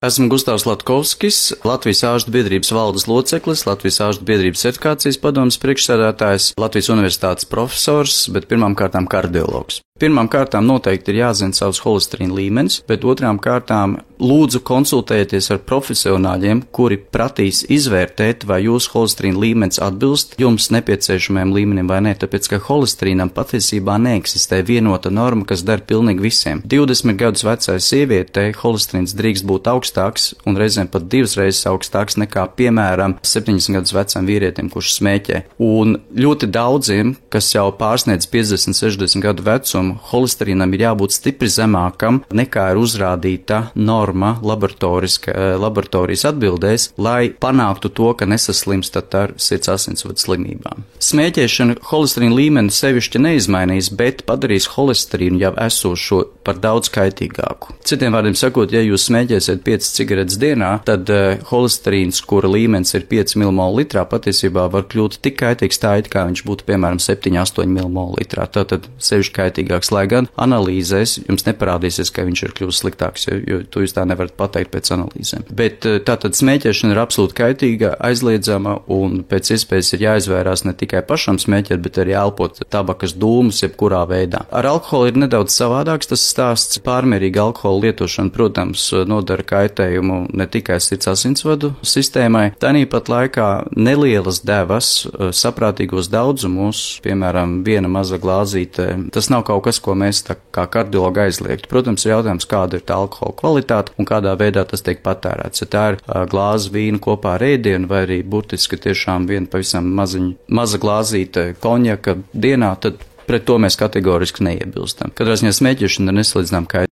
Esmu Gustavs Latkovskis, Latvijas ārstu biedrības valdes loceklis, Latvijas ārstu biedrības certifikācijas padomes priekšsēdētājs, Latvijas universitātes profesors, bet pirmām kārtām kardiologs. Pirmām kārtām noteikti ir jāzina savs holesterīna līmenis, bet otrām kārtām lūdzu konsultējieties ar profesionāļiem, kuri pratīs izvērtēt, vai jūsu holesterīna līmenis atbilst jums nepieciešamajam līmenim vai ne, tāpēc, ka holesterīnam patiesībā neeksistē vienota norma, kas der pilnīgi visiem. 20 gadus vecai sievietei holesterīns drīkst būt augstāks un reizēm pat 2 reizes augstāks nekā, piemēram, 70 gadus vecam vīrietim, kurš smēķē. Un ļoti daudziem, kas jau pārsniedz 50, 60 gadu vecumu, holesterīnam ir jābūt stipri zemākam nekā ir uzrādīta norma laboratorijas atbildēs, lai panāktu to, ka nesaslimstat ar sirds asinsvadu slimībām. Smēķēšana holesterīna līmeni sevišķi neizmainīs, bet padarīs holesterīnu jau esošo par daudz kaitīgāku. Citiem vārdiem sakot, ja jūs smēķēsiet 5 cigaretes dienā, tad holesterīns, kura līmenis ir 5 mmol litrā, patiesībā var kļūt tik kaitīgs tā, it kā viņš būtu, piemēram, 7-8 mmol litrā. Tātad sevišķi kaitīgāks, lai gan analīzēs jums neparādīsies, ka viņš ir kļuvis sliktāks, jo to jūs tā nevarat pateikt pēc analīzēm. Bet tātad smēķēšana ir absolūti kaitīga, aizliedzama un pēc iespējas ir jāizvērās ne tikai pašam smēķēt, bet arī elpot tabakas dūmus jebkurā veidā. Ar alkoholu ir nedaudz savādāks tas stāsts. Pārmērīga alkohola lietošana, protams, nodara kaitējumu ne tikai sirds asinsvadu sistēmai, tāpat laikā nelielas devas saprātīgos daudzumos, piemēram, viena maza glāzīte, tas nav kaut kas, ko mēs tā kā kardiologi aizliegtu. Protams, ir jautājums, kāda ir tā alkohola kvalitāte un kādā veidā tas tiek patērēts. Ja tā ir glāze vīna kopā ar ēdienu vai arī burtiski tiešām viena pavisam maza glāzīte konjaka dienā, tad pret to mēs kategoriski neiebilstam. Katrā ziņā smēķēšana ir nesalīdzinām kaitīga.